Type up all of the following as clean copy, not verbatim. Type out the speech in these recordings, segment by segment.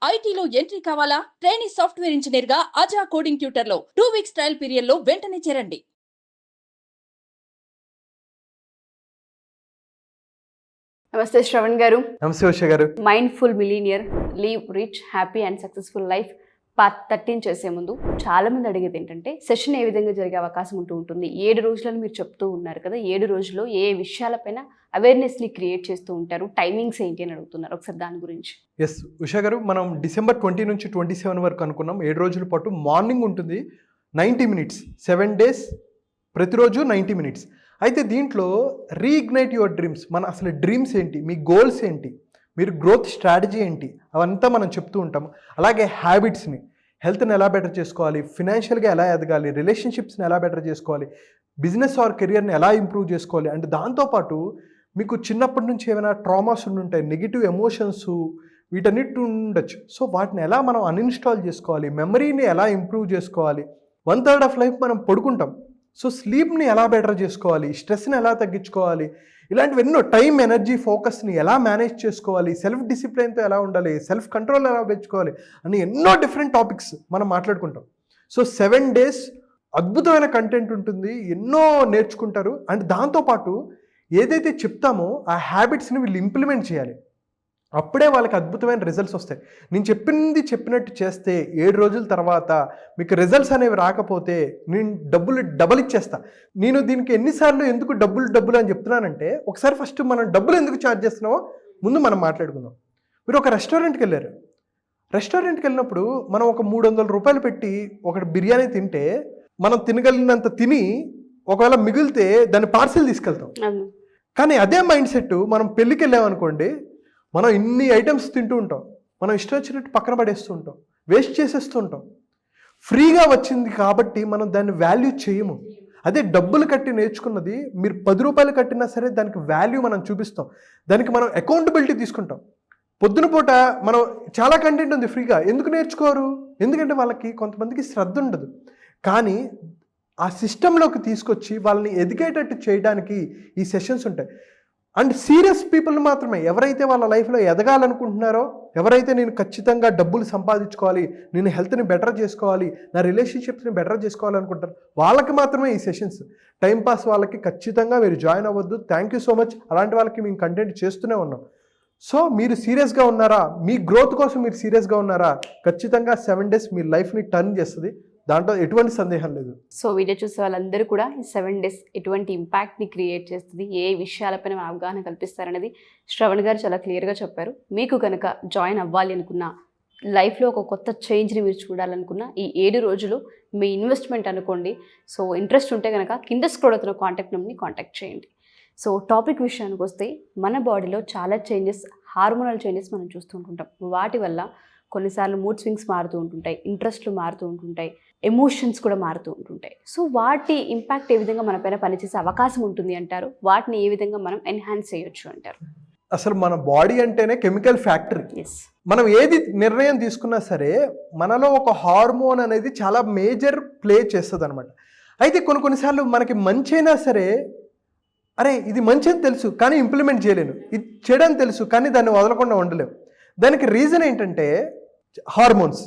ఐటీలో ఎంట్రీ కావాలా? Trainee software engineer గా అజా కోడింగ్ ట్యూటర్ లో 2 వీక్స్ ట్రయల్ పీరియడ్ లో వెంటనే చేరండి. నమస్తే శ్రవణ్ గారు. నమస్తే ఉష గారు. Mindful millionaire leave rich happy and successful life part 13 చేసే ముందు చాలా మంది అడిగేది ఏంటంటే సెషన్ ఏ విధంగా జరిగే అవకాశం ఉంటుంది. 7 రోజులను మీరు చెప్తూ ఉన్నారు కదా, 7 రోజుల్లో ఏ విషయాలపైన అవేర్నెస్ని క్రియేట్ చేస్తూ ఉంటారు, టైమింగ్స్ ఏంటి అని అడుగుతున్నారు. ఒకసారి దాని గురించి. ఎస్ ఉషా గారు, మనం December 20 నుంచి 27 వరకు అనుకున్నాం. 7 రోజుల పాటు మార్నింగ్ ఉంటుంది 90 minutes, 7 days, ప్రతిరోజు 90 minutes. అయితే దీంట్లో రీఇగ్నైట్ యువర్ డ్రీమ్స్, మన అసలు డ్రీమ్స్ ఏంటి, మీ గోల్స్ ఏంటి, మీరు గ్రోత్ స్ట్రాటజీ ఏంటి, అవంతా మనం చెప్తూ ఉంటాం. అలాగే హ్యాబిట్స్ని, హెల్త్ని ఎలా బెటర్ చేసుకోవాలి, ఫినాన్షియల్గా ఎలా ఎదగాలి, రిలేషన్షిప్స్ని ఎలా బెటర్ చేసుకోవాలి, బిజినెస్ ఆర్ కెరియర్ని ఎలా ఇంప్రూవ్ చేసుకోవాలి. అండ్ దాంతోపాటు మీకు చిన్నప్పటి నుంచి ఏమైనా ట్రామాస్ ఉండుంటాయి, నెగిటివ్ ఎమోషన్స్, వీటన్నిటి ఉండొచ్చు. సో వాటిని ఎలా మనం అన్ఇన్స్టాల్ చేసుకోవాలి, మెమరీని ఎలా ఇంప్రూవ్ చేసుకోవాలి. 1/3 ఆఫ్ లైఫ్ మనం పడుకుంటాం. సో స్లీప్ని ఎలా బెటర్ చేసుకోవాలి, స్ట్రెస్ని ఎలా తగ్గించుకోవాలి, ఇలాంటివి ఎన్నో, టైం, ఎనర్జీ, ఫోకస్ని ఎలా మేనేజ్ చేసుకోవాలి, సెల్ఫ్ డిసిప్లిన్తో ఎలా ఉండాలి, సెల్ఫ్ కంట్రోల్ ఎలా పెంచుకోవాలి అని ఎన్నో డిఫరెంట్ టాపిక్స్ మనం మాట్లాడుకుంటాం. సో 7 days అద్భుతమైన కంటెంట్ ఉంటుంది, ఎన్నో నేర్చుకుంటారు. అండ్ దాంతోపాటు ఏదైతే చెప్తామో ఆ హ్యాబిట్స్ని వీళ్ళు ఇంప్లిమెంట్ చేయాలి. అప్పుడే వాళ్ళకి అద్భుతమైన రిజల్ట్స్ వస్తాయి. నేను చెప్పినట్టు చేస్తే 7 రోజుల తర్వాత మీకు రిజల్ట్స్ అనేవి రాకపోతే నేను డబ్బులు డబుల్ ఇచ్చేస్తా. నేను దీనికి ఎన్నిసార్లు ఎందుకు డబ్బులు అని చెప్తున్నానంటే, ఒకసారి ఫస్ట్ మనం డబ్బులు ఎందుకు ఛార్జ్ చేస్తున్నామో ముందు మనం మాట్లాడుకుందాం. మీరు ఒక రెస్టారెంట్కి వెళ్ళారు. రెస్టారెంట్కి వెళ్ళినప్పుడు మనం ఒక 300 రూపాయలు పెట్టి ఒక బిర్యానీ తింటే మనం తినగలిగినంత తిని ఒకవేళ మిగిలితే దాన్ని పార్సిల్ తీసుకెళ్తాం. కానీ అదే మైండ్ సెట్ మనం పెళ్ళికి వెళ్ళామనుకోండి, మనం ఇన్ని ఐటమ్స్ తింటూ ఉంటాం, మనం ఇష్టం వచ్చినట్టు పక్కన పడేస్తూ ఉంటాం, వేస్ట్ చేసేస్తూ ఉంటాం. ఫ్రీగా వచ్చింది కాబట్టి మనం దాన్ని వాల్యూ చేయము. అదే డబ్బులు కట్టి నేర్చుకున్నది, మీరు 10 రూపాయలు కట్టినా సరే దానికి వాల్యూ మనం చూపిస్తాం, దానికి మనం అకౌంటబిలిటీ తీసుకుంటాం. పొద్దున పూట మనం చాలా కంటెంట్ ఉంది ఫ్రీగా, ఎందుకు నేర్చుకోరు? ఎందుకంటే వాళ్ళకి కొంతమందికి శ్రద్ధ ఉండదు. కానీ ఆ సిస్టంలోకి తీసుకొచ్చి వాళ్ళని ఎదిగేటట్టు చేయడానికి ఈ సెషన్స్ ఉంటాయి. అండ్ సీరియస్ పీపుల్ మాత్రమే, ఎవరైతే వాళ్ళ లైఫ్లో ఎదగాలనుకుంటున్నారో, ఎవరైతే నేను ఖచ్చితంగా డబ్బులు సంపాదించుకోవాలి, నేను హెల్త్ని బెటర్ చేసుకోవాలి, నా రిలేషన్షిప్స్ని బెటర్ చేసుకోవాలనుకుంటారు, వాళ్ళకి మాత్రమే ఈ సెషన్స్. టైంపాస్ వాళ్ళకి ఖచ్చితంగా మీరు జాయిన్ అవ్వద్దు. Thank you so much. అలాంటి వాళ్ళకి మేము కంటెంట్ చేస్తూనే ఉన్నాం. సో మీరు సీరియస్గా ఉన్నారా, మీ గ్రోత్ కోసం మీరు సీరియస్గా ఉన్నారా, ఖచ్చితంగా 7 days మీ లైఫ్ని టర్న్ చేస్తుంది, దాంట్లో ఎటువంటి సందేహం లేదు. సో వీడియో చూసే వాళ్ళందరూ కూడా ఈ 7 days ఎటువంటి ఇంపాక్ట్ని క్రియేట్ చేస్తుంది, ఏ విషయాలపైన అవగాహన కల్పిస్తారనేది శ్రవణ్ గారు చాలా క్లియర్గా చెప్పారు. మీకు కనుక జాయిన్ అవ్వాలి అనుకున్న, లైఫ్లో ఒక కొత్త చేంజ్ని మీరు చూడాలనుకున్న, ఈ 7 రోజులు మీ ఇన్వెస్ట్మెంట్ అనుకోండి. సో ఇంట్రెస్ట్ ఉంటే కనుక కింద స్క్రోల్ అవుతున్న కాంటాక్ట్ నెంబర్ని కాంటాక్ట్ చేయండి. సో టాపిక్ విషయానికి వస్తే, మన బాడీలో చాలా చేంజెస్, హార్మోనల్ చేంజెస్ మనం చూస్తూ ఉంటుంటాం. వాటి వల్ల కొన్నిసార్లు మూడ్ స్వింగ్స్ మారుతూ ఉంటుంటాయి, ఇంట్రెస్ట్లు మారుతూ ఉంటుంటాయి, ఎమోషన్స్ కూడా మారుతూ ఉంటుంటాయి. సో వాటి ఇంపాక్ట్ ఏ విధంగా మన పైన పనిచేసే అవకాశం ఉంటుంది అంటారు, వాటిని ఏ విధంగా మనం ఎన్హాన్స్ చేయొచ్చు అంటారు? అసలు మన బాడీ అంటేనే కెమికల్ ఫ్యాక్టరీ. మనం ఏది నిర్ణయం తీసుకున్నా సరే మనలో ఒక హార్మోన్ అనేది చాలా మేజర్ ప్లే చేస్తుంది అనమాట. అయితే కొన్నిసార్లు మనకి మంచి అయినా సరే, అరే ఇది మంచి అని తెలుసు కానీ ఇంప్లిమెంట్ చేయలేను, ఇది చెడు అని తెలుసు కానీ దాన్ని వదలకుండా ఉండలేము. దానికి రీజన్ ఏంటంటే హార్మోన్స్.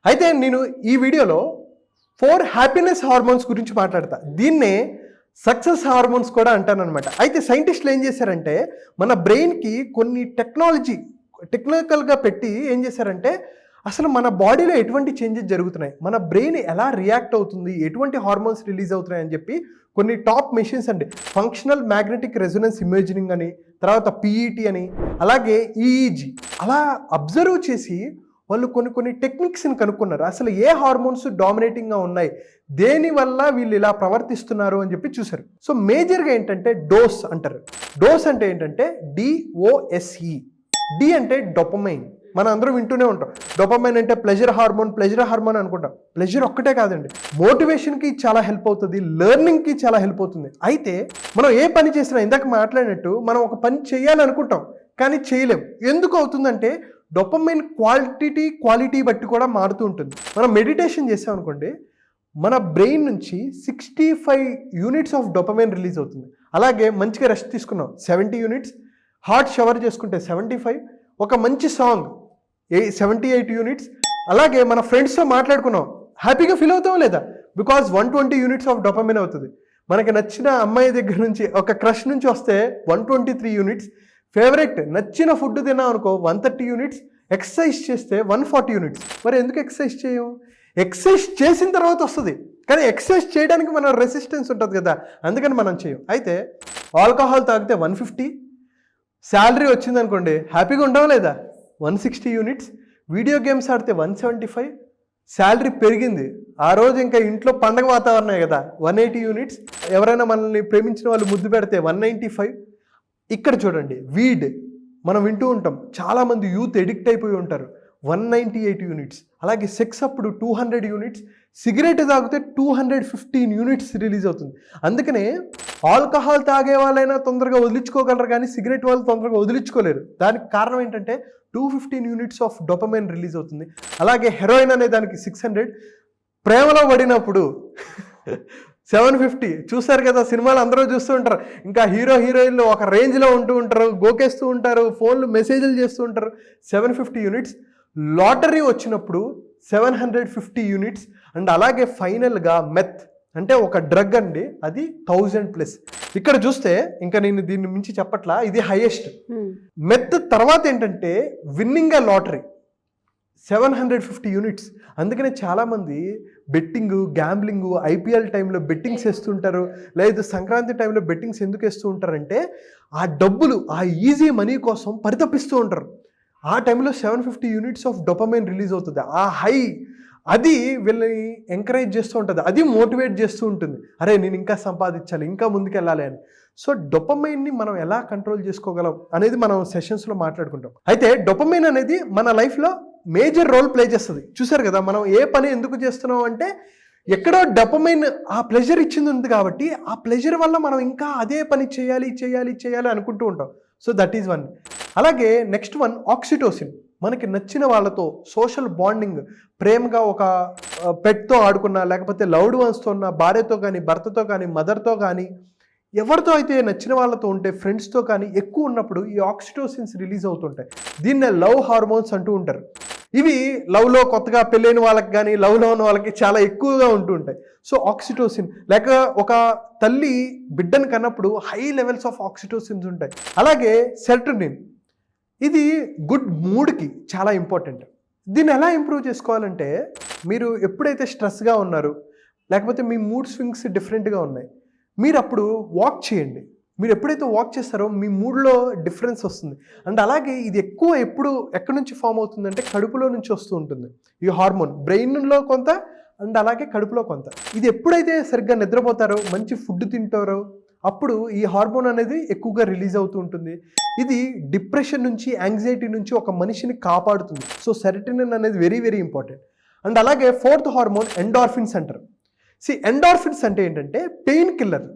అయితే నేను ఈ వీడియోలో 4 హ్యాపీనెస్ హార్మోన్స్ గురించి మాట్లాడతా. దీన్నే సక్సెస్ హార్మోన్స్ కూడా అంటానన్నమాట. అయితే సైంటిస్టులు ఏం చేశారంటే, మన బ్రెయిన్కి కొన్ని టెక్నికల్గా పెట్టి ఏం చేశారంటే, అసలు మన బాడీలో ఎటువంటి చేంజెస్ జరుగుతున్నాయి, మన బ్రెయిన్ ఎలా రియాక్ట్ అవుతుంది, ఎటువంటి హార్మోన్స్ రిలీజ్ అవుతున్నాయి అని చెప్పి కొన్ని టాప్ మెషిన్స్ అండి, ఫంక్షనల్ మ్యాగ్నెటిక్ రెజొనెన్స్ ఇమేజింగ్ అని, తర్వాత PET అని, అలాగే EEG, అలా అబ్జర్వ్ చేసి వాళ్ళు కొన్ని టెక్నిక్స్ని కనుక్కున్నారు. అసలు ఏ హార్మోన్స్ డామినేటింగ్గా ఉన్నాయి, దేనివల్ల వీళ్ళు ఇలా ప్రవర్తిస్తున్నారు అని చెప్పి చూశారు. సో మేజర్గా ఏంటంటే డోస్ అంటారు. డోస్ అంటే ఏంటంటే DOSE. డి అంటే డోపమైన్. మనం అందరూ వింటూనే ఉంటాం, డోపమైన్ అంటే ప్లెజర్ హార్మోన్ అనుకుంటాం. ప్లెజర్ ఒక్కటే కాదండి, మోటివేషన్కి చాలా హెల్ప్ అవుతుంది, లెర్నింగ్కి చాలా హెల్ప్ అవుతుంది. అయితే మనం ఏ పని చేసినా, ఇందాక మాట్లాడినట్టు మనం ఒక పని చేయాలనుకుంటాం కానీ చేయలేం. ఎందుకు అవుతుందంటే డోపమైన్ క్వాలిటీ బట్టి కూడా మారుతూ ఉంటుంది. మనం మెడిటేషన్ చేసామనుకోండి, మన బ్రెయిన్ నుంచి 65 యూనిట్స్ ఆఫ్ డోపమైన్ రిలీజ్ అవుతుంది. అలాగే మంచిగా రెస్ట్ తీసుకున్నాం 70 యూనిట్స్, హాట్ షవర్ చేసుకుంటే 75, ఒక మంచి సాంగ్ 78 యూనిట్స్. అలాగే మన ఫ్రెండ్స్తో మాట్లాడుకున్నాం, హ్యాపీగా ఫీల్ అవుతాం లేదా? బికాజ్ 120 యూనిట్స్ ఆఫ్ డోపమైన్ అవుతుంది. మనకి నచ్చిన అమ్మాయి దగ్గర నుంచి, ఒక క్రష్ నుంచి వస్తే 123 యూనిట్స్. ఫేవరెట్ నచ్చిన ఫుడ్ తిన్నాం అనుకో 130 యూనిట్స్. ఎక్సర్సైజ్ చేస్తే 140 యూనిట్స్. మరి ఎందుకు ఎక్సర్సైజ్ చేయం? ఎక్సర్సైజ్ చేసిన తర్వాత వస్తుంది, కానీ ఎక్సర్సైజ్ చేయడానికి మన రెసిస్టెన్స్ ఉంటుంది కదా, అందుకని మనం చేయం. అయితే ఆల్కహాల్ తాగితే 150, శాలరీ వచ్చిందనుకోండి హ్యాపీగా ఉండవు లేదా? 160 యూనిట్స్. వీడియో గేమ్స్ ఆడితే 175, శాలరీ పెరిగింది, ఆ రోజు ఇంకా ఇంట్లో పండగ వాతావరణమే కదా, 180 యూనిట్స్. ఎవరైనా మనల్ని ప్రేమించిన వాళ్ళు ముద్దు పెడితే 195. ఇక్కడ చూడండి, వీడ్ మనం వింటూ ఉంటాం, చాలామంది యూత్ ఎడిక్ట్ అయిపోయి ఉంటారు, 198 యూనిట్స్. అలాగే సెక్స్ అప్పుడు 200 యూనిట్స్. సిగరెట్ తాగితే 215 యూనిట్స్ రిలీజ్ అవుతుంది. అందుకనే ఆల్కహాల్ తాగే వాళ్ళైనా తొందరగా వదిలించుకోగలరు, కానీ సిగరెట్ వాళ్ళు తొందరగా వదిలించుకోలేరు. దానికి కారణం ఏంటంటే 215 యూనిట్స్ ఆఫ్ డోపమైన్ రిలీజ్ అవుతుంది. అలాగే హెరోయిన్ అనే దానికి 600. ప్రేమలో పడినప్పుడు 750. చూస్తారు కదా సినిమాలు, అందరూ చూస్తూ ఉంటారు. ఇంకా హీరో హీరోయిన్లు ఒక రేంజ్లో ఉంటూ ఉంటారు, గోకేస్తూ ఉంటారు, ఫోన్లు మెసేజ్లు చేస్తూ ఉంటారు. 750 యూనిట్స్. లాటరీ వచ్చినప్పుడు 750 యూనిట్స్. అండ్ అలాగే ఫైనల్గా మెత్ అంటే ఒక డ్రగ్ అండి, అది 1000+. ఇక్కడ చూస్తే ఇంకా నేను దీన్ని మించి చెప్పట్లా, ఇది హైయెస్ట్. మెత్ తర్వాత ఏంటంటే విన్నింగ్ ఏ లాటరీ 750 యూనిట్స్. అందుకనే చాలామంది బెట్టింగ్, గ్యాంబ్లింగ్, ఐపీఎల్ టైంలో బెట్టింగ్స్ వేస్తుంటారు, లేదు సంక్రాంతి టైంలో బెట్టింగ్స్ ఎందుకు వేస్తూ ఉంటారంటే ఆ డబ్బులు, ఆ ఈజీ మనీ కోసం పరితపిస్తూ ఉంటారు. ఆ టైంలో 750 యూనిట్స్ ఆఫ్ డోపమైన్ రిలీజ్ అవుతుంది. ఆ హై అది వీళ్ళని ఎంకరేజ్ చేస్తూ ఉంటుంది, అది మోటివేట్ చేస్తూ ఉంటుంది, అరే నేను ఇంకా సంపాదించాలి, ఇంకా ముందుకెళ్ళాలి అని. సో డోపమైన్ని మనం ఎలా కంట్రోల్ చేసుకోగలం అనేది మనం సెషన్స్లో మాట్లాడుకుంటాం. అయితే డోపమైన్ అనేది మన లైఫ్లో మేజర్ రోల్ ప్లే చేస్తుంది. చూసారు కదా, మనం ఏ పని ఎందుకు చేస్తున్నాం అంటే ఎక్కడో డోపమైన్ ఆ ప్లెజర్ ఇచ్చింది ఉంది కాబట్టి, ఆ ప్లెజర్ వల్ల మనం ఇంకా అదే పని చేయాలి చేయాలి చేయాలి అనుకుంటూ ఉంటాం. So that is one. అలాగే నెక్స్ట్ వన్ ఆక్సిటోసిన్. మనకి నచ్చిన వాళ్ళతో సోషల్ బాండింగ్, ప్రేమగా ఒక పెట్తో ఆడుకున్నా, లేకపోతే లవ్డ్ వన్స్తో ఉన్న, భార్యతో కానీ, భర్తతో కానీ, మదర్తో కానీ, ఎవరితో అయితే నచ్చిన వాళ్ళతో ఉంటే, ఫ్రెండ్స్తో కానీ ఎక్కువ ఉన్నప్పుడు ఈ ఆక్సిటోసిన్స్ రిలీజ్ అవుతుంటాయి. దీన్నే లవ్ హార్మోన్స్ అంటూ ఉంటారు. ఇవి లవ్లో కొత్తగా పెళ్ళైన వాళ్ళకి కానీ, లవ్లో ఉన్న వాళ్ళకి చాలా ఎక్కువగా ఉంటూ ఉంటాయి. సో ఆక్సిటోసిన్, లేక ఒక తల్లి బిడ్డను కన్నప్పుడు హై లెవెల్స్ ఆఫ్ ఆక్సిటోసిన్స్ ఉంటాయి. అలాగే సెరటోనిన్, ఇది గుడ్ మూడ్కి చాలా ఇంపార్టెంట్. దీన్ని ఎలా ఇంప్రూవ్ చేసుకోవాలంటే, మీరు ఎప్పుడైతే స్ట్రెస్గా ఉన్నారు, లేకపోతే మీ మూడ్ స్వింగ్స్ డిఫరెంట్గా ఉన్నాయి, మీరు అప్పుడు వాక్ చేయండి. మీరు ఎప్పుడైతే వాక్ చేస్తారో మీ మూడ్లో డిఫరెన్స్ వస్తుంది. అండ్ అలాగే ఇది ఎక్కువ ఎక్కడి నుంచి ఫామ్ అవుతుందంటే కడుపులో నుంచి వస్తూ ఉంటుంది ఈ హార్మోన్, బ్రెయిన్లో కొంత అండ్ అలాగే కడుపులో కొంత. ఇది ఎప్పుడైతే సరిగ్గా నిద్రపోతారో, మంచి ఫుడ్ తింటారో, అప్పుడు ఈ హార్మోన్ అనేది ఎక్కువగా రిలీజ్ అవుతూ ఉంటుంది. ఇది డిప్రెషన్ నుంచి, యాంగ్జైటీ నుంచి ఒక మనిషిని కాపాడుతుంది. సో సెరటోనిన్ అనేది వెరీ వెరీ ఇంపార్టెంట్. అండ్ అలాగే ఫోర్త్ హార్మోన్ ఎండార్ఫిన్స్ అంటారు. ఎండార్ఫిన్స్ అంటే ఏంటంటే పెయిన్ కిల్లర్.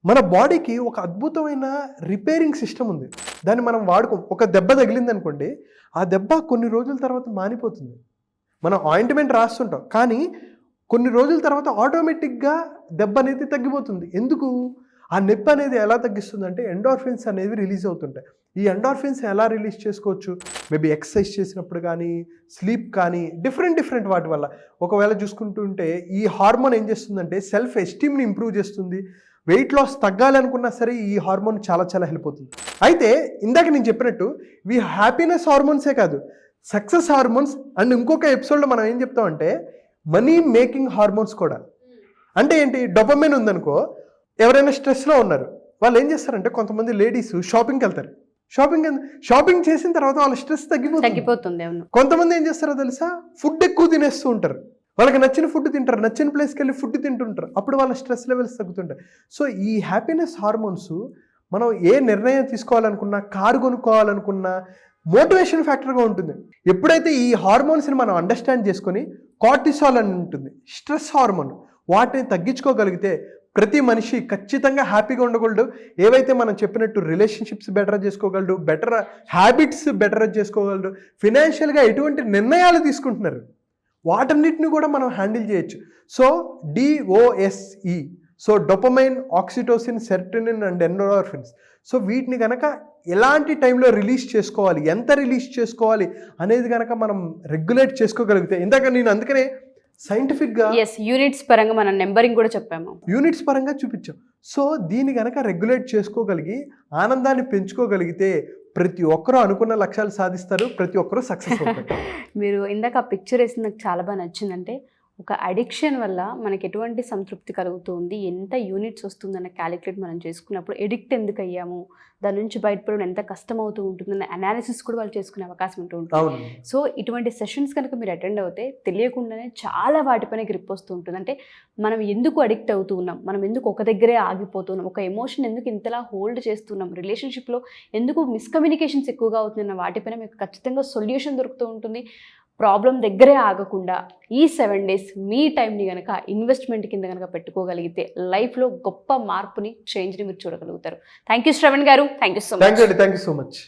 మన బాడీకి ఒక అద్భుతమైన రిపేరింగ్ సిస్టమ్ ఉంది, దాన్ని మనం వాడుకోం. ఒక దెబ్బ తగిలింది అనుకోండి, ఆ దెబ్బ కొన్ని రోజుల తర్వాత మానిపోతుంది. మనం ఆయింట్మెంట్ రాస్తుంటాం, కానీ కొన్ని రోజుల తర్వాత ఆటోమేటిక్గా దెబ్బ అనేది తగ్గిపోతుంది. ఎందుకు? ఆ నొప్పి అనేది ఎలా తగ్గిస్తుంది అంటే ఎండార్ఫిన్స్ అనేవి రిలీజ్ అవుతుంటాయి. ఈ ఎండార్ఫిన్స్ ఎలా రిలీజ్ చేసుకోవచ్చు? మేబీ ఎక్సర్సైజ్ చేసినప్పుడు కానీ, స్లీప్ కానీ, డిఫరెంట్ వాటి వల్ల. ఒకవేళ చూసుకుంటుంటే ఈ హార్మోన్ ఏం చేస్తుందంటే సెల్ఫ్ ఎస్టీమ్ని ఇంప్రూవ్ చేస్తుంది. వెయిట్ లాస్ తగ్గాలనుకున్నా సరే ఈ హార్మోన్ చాలా చాలా హెల్ప్ అవుతుంది. అయితే ఇందాక నేను చెప్పినట్టు ఇవి హ్యాపీనెస్ హార్మోన్సే కాదు, సక్సెస్ హార్మోన్స్. అండ్ ఇంకొక ఎపిసోడ్లో మనం ఏం చెప్తామంటే మనీ మేకింగ్ హార్మోన్స్ కూడా. అంటే ఏంటి? డోపమైన్ ఉందనుకో, ఎవరైనా స్ట్రెస్లో ఉన్నారు, వాళ్ళు ఏం చేస్తారంటే కొంతమంది లేడీస్ షాపింగ్కి వెళ్తారు. షాపింగ్ చేసిన తర్వాత వాళ్ళ స్ట్రెస్ తగ్గిపోతుంది. కొంతమంది ఏం చేస్తారో తెలుసా? ఫుడ్ ఎక్కువ తినేస్తూ ఉంటారు. వాళ్ళకి నచ్చిన ఫుడ్ తింటారు, నచ్చిన ప్లేస్కి వెళ్ళి ఫుడ్ తింటుంటారు, అప్పుడు వాళ్ళ స్ట్రెస్ లెవెల్స్ తగ్గుతుంటాయి. సో ఈ హ్యాపీనెస్ హార్మోన్స్ మనం ఏ నిర్ణయం తీసుకోవాలనుకున్నా, కారు కొనుక్కోవాలనుకున్నా మోటివేషన్ ఫ్యాక్టర్గా ఉంటుంది. ఎప్పుడైతే ఈ హార్మోన్స్ని మనం అండర్స్టాండ్ చేసుకొని, కార్టిసాల్ అని ఉంటుంది స్ట్రెస్ హార్మోన్, వాటిని తగ్గించుకోగలిగితే ప్రతి మనిషి ఖచ్చితంగా హ్యాపీగా ఉండగలడు. ఏవైతే మనం చెప్పినట్టు రిలేషన్షిప్స్ బెటర్ చేసుకోగలడు, బెటర్ హ్యాబిట్స్ బెటర్ చేసుకోగలడు, ఫినాన్షియల్గా ఎటువంటి నిర్ణయాలు తీసుకుంటున్నారు వాటన్నిటిని కూడా మనం హ్యాండిల్ చేయొచ్చు. So DOSE, so dopamine, oxytocin, serotonin and endorphins. So వీటిని కనుక ఎలాంటి టైంలో రిలీజ్ చేసుకోవాలి, ఎంత రిలీజ్ చేసుకోవాలి అనేది కనుక మనం రెగ్యులేట్ చేసుకోగలిగితే, ఇందాక నేను అందుకనే సైంటిఫిక్గా యూనిట్స్ పరంగా మనం నెంబరింగ్ కూడా చెప్పాము, యూనిట్స్ పరంగా చూపించాం. సో దీన్ని కనుక రెగ్యులేట్ చేసుకోగలిగి ఆనందాన్ని పెంచుకోగలిగితే ప్రతి ఒక్కరూ అనుకున్న లక్ష్యాలు సాధిస్తారు, ప్రతి ఒక్కరూ సక్సెస్ అవుతారు. మీరు ఇందాక ఆ పిక్చర్ వేసి నాకు చాలా బాగా నచ్చిందంటే ఒక అడిక్షన్ వల్ల మనకి ఎటువంటి సంతృప్తి కలుగుతుంది, ఎంత యూనిట్స్ వస్తుందన్న క్యాలిక్యులేట్ మనం చేసుకున్నప్పుడు ఎడిక్ట్ ఎందుకు అయ్యాము, దాని నుంచి బయటపడడం ఎంత కష్టం అవుతూ ఉంటుందన్న అనాలిసిస్ కూడా వాళ్ళు చేసుకునే అవకాశం ఉంటూ ఉంటుంది. అవును. సో ఇటువంటి సెషన్స్ కనుక మీరు అటెండ్ అవుతే తెలియకుండానే చాలా వాటిపైన గ్రిప్ వస్తూ ఉంటుంది. అంటే మనం ఎందుకు అడిక్ట్ అవుతూ ఉన్నాం, మనం ఎందుకు ఒక దగ్గరే ఆగిపోతున్నాం, ఒక ఎమోషన్ ఎందుకు ఇంతలా హోల్డ్ చేస్తున్నాం, రిలేషన్షిప్లో ఎందుకు మిస్కమ్యూనికేషన్స్ ఎక్కువగా అవుతున్న వాటిపైన మీకు ఖచ్చితంగా సొల్యూషన్ దొరుకుతూ ఉంటుంది. ప్రాబ్లం దగ్గరే ఆగకుండా ఈ 7 days మీ టైంని కనుక ఇన్వెస్ట్మెంట్ కింద కనుక పెట్టుకోగలిగితే లైఫ్లో గొప్ప మార్పుని, చేంజ్ని మీరు చూడగలుగుతారు. థ్యాంక్ యూ శ్రవణ్ గారు, thank you so much. Thank you so much.